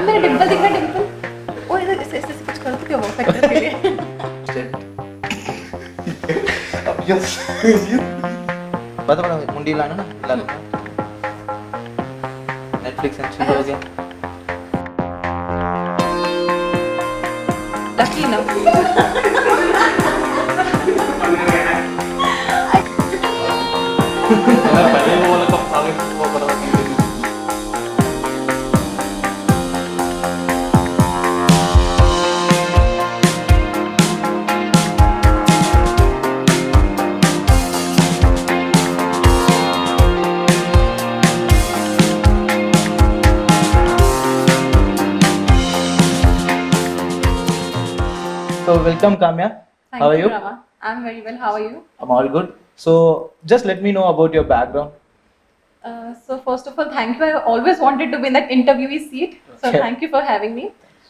मेरा डिम्पल दिख रहा है डिम्पल। ओ इधर ऐसे ऐसे कुछ कर क्यों वो फैक्टर के लिए। अब यस बता मुंडी लाना ना लाना नेटफ्लिक्स एंड चिल हो गया लकी ना पहले वो वाला कब आगे वो बड़ा So welcome Kamya. Thank How are you? Rama. I'm very well. How are you? I'm all good. So just let me know about your background. So first of all, thank you. I always wanted to be in that interviewee seat. So Okay. thank you for having me.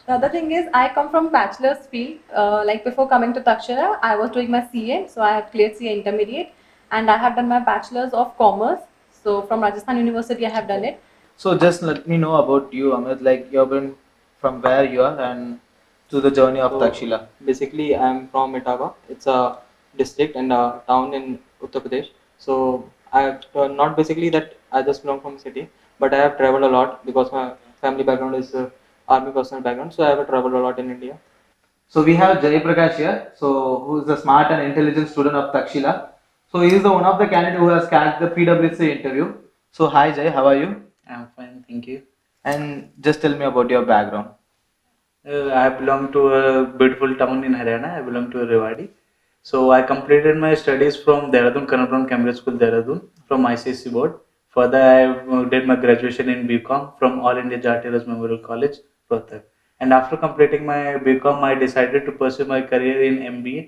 The other thing is, I come from bachelor's field. Like before coming to Taxila, I was doing my CA. So I have cleared CA intermediate, and I have done my bachelor's of commerce. So from Rajasthan University, I have done it. So just let me know about you, Amit. Like you've been from where you are and to the journey of Taxila. Basically, I'm from Etawah. It's a district and a town in Uttar Pradesh. So I have not basically that I just belong from city, but I have traveled a lot because my family background is army personnel background. So I have traveled a lot in India. So we have Jay Prakash here, so who is the smart and intelligent student of Taxila. So he is the one of the candidate who has cracked the PwC interview. So hi Jay, how are you? I'm fine, thank you. And just tell me about your background. I belong to a beautiful town in Haryana. I belong to Rewari. So I completed my studies from Dehradun, Kanapram Cambridge School, Dehradun, from ICSE board. Further, I did my graduation in BCom from All India Jatiras Memorial College, Rohtak. And after completing my BCom, I decided to pursue my career in MBA,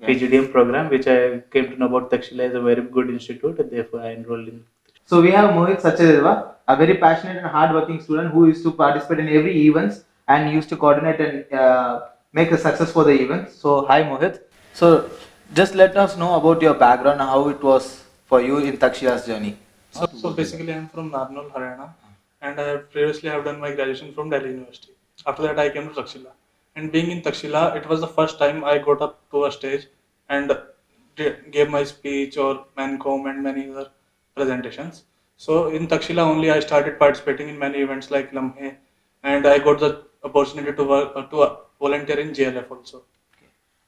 PGDM program, which I came to know about Taxila is a very good institute. And therefore, I enrolled in. So we have Mohit Sachadeva, a very passionate and hard-working student who used to participate in every events and used to coordinate and make a success for the events. So hi Mohit. So just let us know about your background and how it was for you in Takshila's journey. So basically, I'm from Narnaul, Haryana, and I previously have done my graduation from Delhi University. After that, I came to Taxila, and being in Taxila, it was the first time I got up to a stage and gave my speech or mancom and many other presentations. So in Taxila only, I started participating in many events like Lamhe, and I got the opportunity to work to volunteer in JLF also.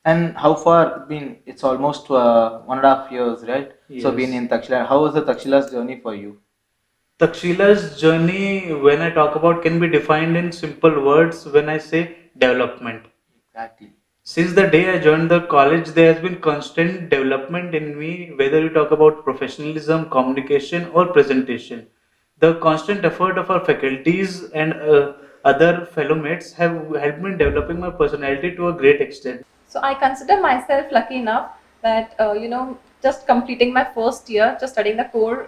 And how far been? It's almost 1.5 years, right? So Yes. been in Takshila. How was the Takshila's journey for you? Takshila's journey, when I talk about, can be defined in simple words when I say development. Exactly. Since the day I joined the college, there has been constant development in me, whether you talk about professionalism, communication, or presentation. The constant effort of our faculties and other fellow mates have helped me in developing my personality to a great extent. So I consider myself lucky enough that just completing my first year, just studying the core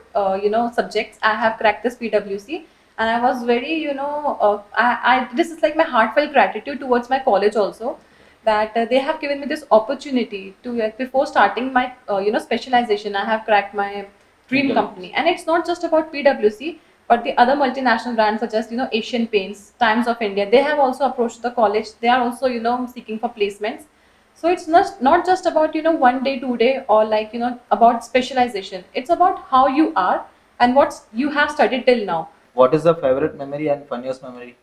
subjects, I have cracked this PwC, and I was very I this is like my heartfelt gratitude towards my college also, that they have given me this opportunity to, like, before starting my specialization, I have cracked my dream company. And it's not just about PwC, but the other multinational brands such as Asian Paints, Times of India, they have also approached the college. They are also seeking for placements. So it's not just about 1 day, 2 day, or like about specialization. It's about how you are and what you have studied till now. What is the favorite memory and funniest memory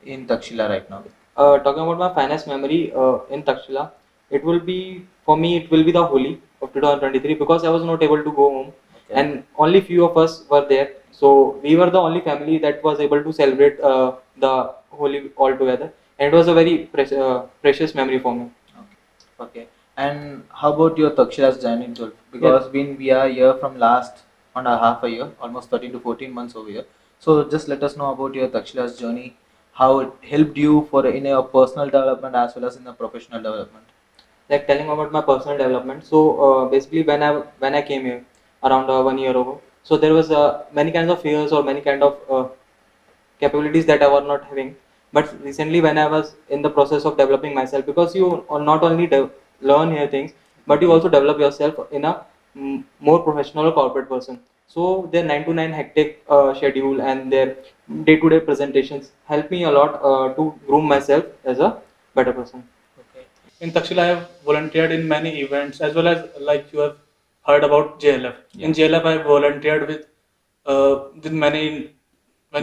in Takshila right now? Talking about my finest memory in Taxila, it will be for me. It will be the Holi of 2023 because I was not able to go home, and only few of us were there. So we were the only family that was able to celebrate the Holi all together, and it was a very precious memory for me. Okay. And how about your Takshila's journey, Jul? Because we are here from last 1.5 year, almost 13 to 14 months over here. So just let us know about your Takshila's journey, how it helped you for in your personal development as well as in the professional development. Like telling about my personal development. So basically, when I came here around 1 year ago, so there was many kinds of fears or many kind of capabilities that I was not having. But recently, when I was in the process of developing myself, because you not only learn here things, but you also develop yourself in a more professional or corporate person. So their 9 to 9 hectic schedule and their day-to-day presentations help me a lot to groom myself as a better person. Okay. In Taxila, I have volunteered in many events as well as like you have heard about JLF. In JLF, I volunteered with many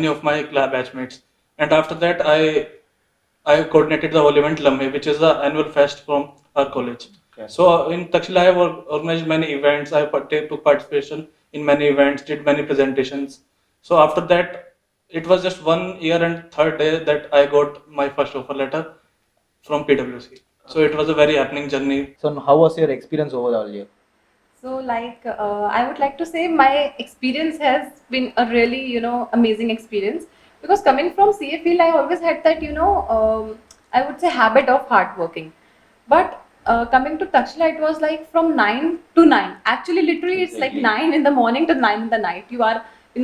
of my batchmates, and after that, I coordinated the whole event Lamme, which is the annual fest from our college. Okay. So in Taxila, I have organized many events. I took participation in many events, did many presentations. So after that, it was just 1 year and third day that I got my first offer letter from PwC. So it was a very happening journey. So how was your experience overall here? So, I would like to say my experience has been a really, amazing experience because coming from CA field, I always had that, I would say habit of hard working. But coming to Takshila, it was like from 9 to 9. Actually, literally, it's like Exactly. 9 in the morning to 9 in the night. You are,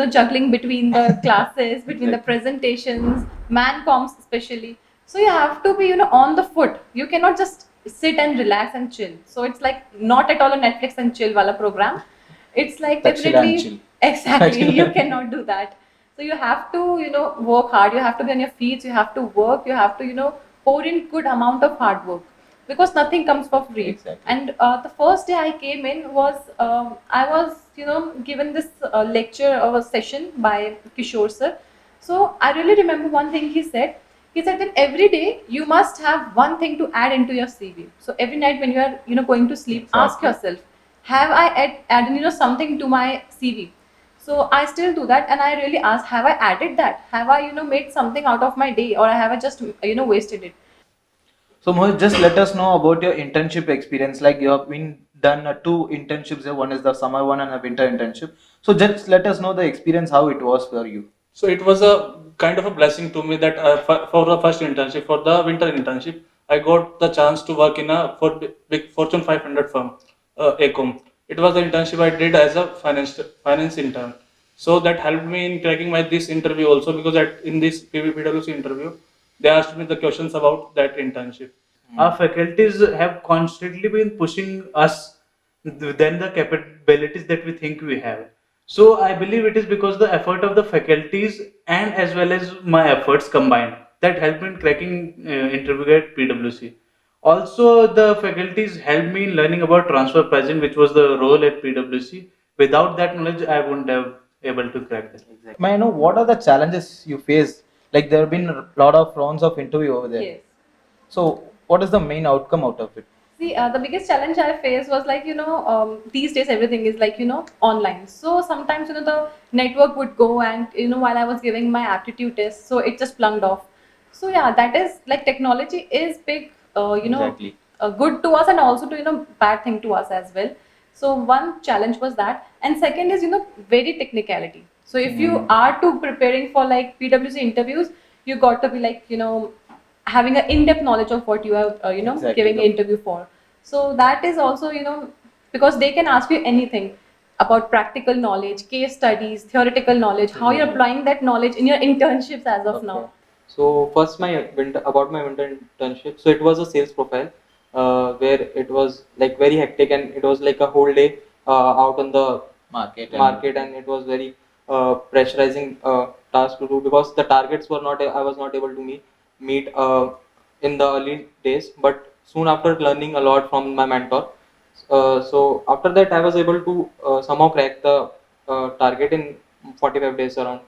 juggling between the classes, between the Exactly. presentations, man comms especially. So you have to be, on the foot. You cannot just sit and relax and chill. So it's like not at all a Netflix and chill wala program. It's like Takshila and definitely chill. exactly Takshila. you cannot do that. So you have to, work hard. You have to be on your feet. You have to work. You have to, pour in good amount of hard work because nothing comes for free. Exactly. And the first day I came in was I was, given this lecture or a session by Kishore sir. So I really remember one thing he said. He said that every day you must have one thing to add into your CV. So every night when you are, going to sleep, ask Exactly. yourself, have I added, something to my CV? So I still do that, and I really ask, have I added that? Have I, made something out of my day, or have I just, wasted it? So Mohit, just let us know about your internship experience. Like you have been done two internships here. One is the summer one and a winter internship. So just let us know the experience how it was for you. So it was a kind of a blessing to me that for the first internship, for the winter internship, I got the chance to work in a big Fortune 500 firm, Ecom. It was the internship I did as a finance intern. So that helped me in cracking my this interview also because in this PwC interview, they asked me the questions about that internship. Our faculties have constantly been pushing us than the capabilities that we think we have. So I believe it is because the effort of the faculties and as well as my efforts combined that helped me in cracking interview at PwC. Also, the faculties helped me in learning about transfer pricing, which was the role at PwC. Without that knowledge, I wouldn't have able to crack that. Exactly. May I know what are the challenges you faced? Like there have been a lot of rounds of interview over there. Yes. So what is the main outcome out of it? See, the biggest challenge I faced was like, these days everything is like, online. So sometimes, the network would go and, while I was giving my aptitude test, so it just plugged off. So yeah, that is like technology is big, Exactly. good to us and also to, bad thing to us as well. So one challenge was that. And second is, very technicality. So if you are to preparing for like PwC interviews, you got to be like, having an in-depth knowledge of what you are Exactly. giving an interview for. So that is also because they can ask you anything about practical knowledge, case studies, theoretical knowledge, how you're applying that knowledge in your internships as of Okay. now. So first, about my winter internship. So it was a sales profile where it was like very hectic and it was like a whole day out on the market and it was very pressurizing task to do because the targets were not I was not able to meet in the early days, but soon after learning a lot from my mentor, so after that I was able to somehow crack the target in 45 days around,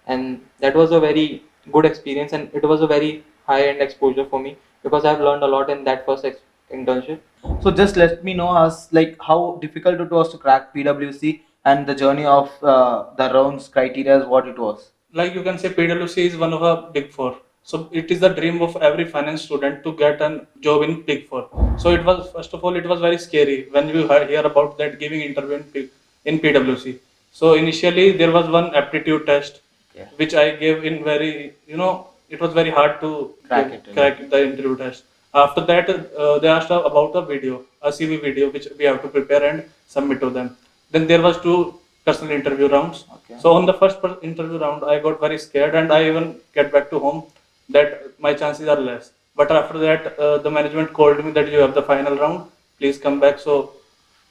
and that was a very good experience and it was a very high end exposure for me because I've learned a lot in that first internship. So just let me know as like how difficult it was to crack PwC and the journey of the rounds criteria what it was. Like you can say PwC is one of a big four. So it is the dream of every finance student to get a job in big four. So it was, first of all, it was very scary when you hear about that giving interview in PwC. So initially there was one aptitude test, Okay. which I gave in very, it was very hard to crack the interview test. After that, they asked about a video, a CV video, which we have to prepare and submit to them. Then there was two personal interview rounds. Okay. So on the first interview round, I got very scared and I even get back to home that my chances are less. But after that, the management called me that you have the final round. Please come back. So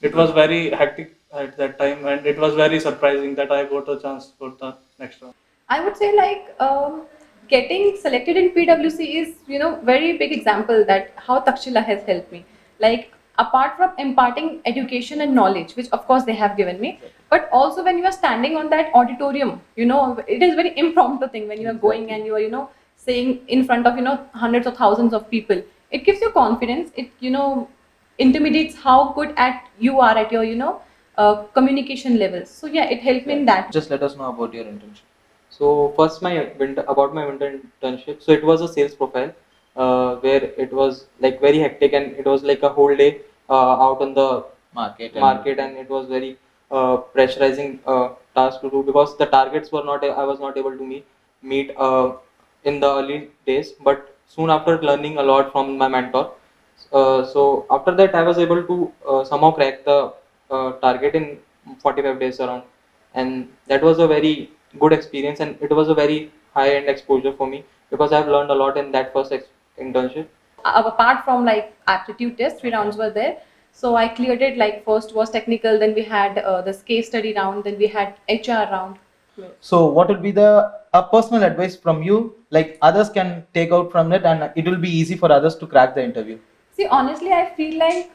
it was very at that time, and it was very surprising that I got a chance for the next round. I would say like getting selected in PwC is very big example that how Takshila has helped me. Like apart from imparting education and knowledge, which of course they have given me, but also when you are standing on that auditorium, it is very impromptu thing when you are going and you are saying in front of hundreds of thousands of people. It gives you confidence. It intimidates how good at you are at your communication levels. So yeah, it helped me in that. Just let us know about your internship. So first, about my winter internship. So it was a sales profile, where it was like very hectic, and it was like a whole day out on the market, and it was very pressurizing task to do, because the targets were not I was not able to meet in the early days, but soon after learning a lot from my mentor. So after that, I was able to somehow crack the target in 45 days around, and that was a very good experience, and it was a very high end exposure for me, because I've learned a lot in that first internship. Apart from like aptitude test, 3 rounds were there. So I cleared it. Like first was technical, then we had this case study round, then we had HR round. So what will be the personal advice from you, like others can take out from it, and it will be easy for others to crack the interview? See, honestly, I feel like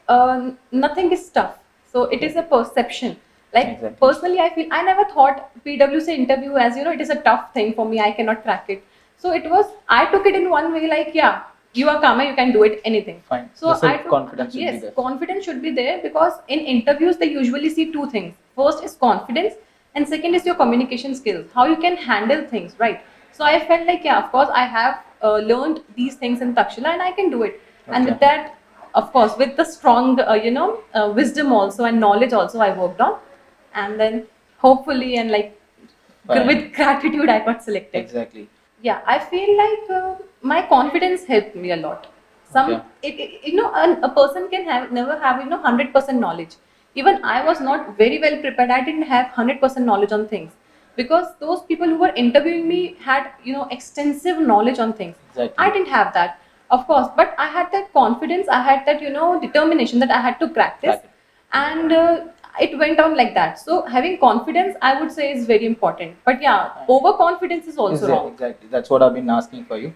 nothing is tough. So it is a perception. Like Exactly. personally, I feel I never thought PwC interview as it is a tough thing for me. I cannot crack it. So it was. I took it in one way. Like yeah, you are Kama, you can do it. Anything. Fine. So The I took, self-confidence should be yes, there. confidence should be there, because in interviews they usually see two things. First is confidence, and second is your communication skills, how you can handle things, right? So I felt like yeah, of course I have learned these things in Takshila and I can do it. And with Okay. that, of course, with the strong wisdom also and knowledge also I worked on, and then hopefully and like Fine. with gratitude I got selected. Exactly. Yeah, I feel like my confidence helped me a lot. Okay. A person can never have 100% knowledge. Even I was not very well prepared. I didn't have 100% knowledge on things, because those people who were interviewing me had extensive knowledge on things. Exactly. I didn't have that, of course, but I had that confidence. I had that determination that I had to crack this, Crack it. and it went on like that. So having confidence, I would say, is very important. But yeah, overconfidence is also Is there, wrong. exactly. That's what I've been asking for you.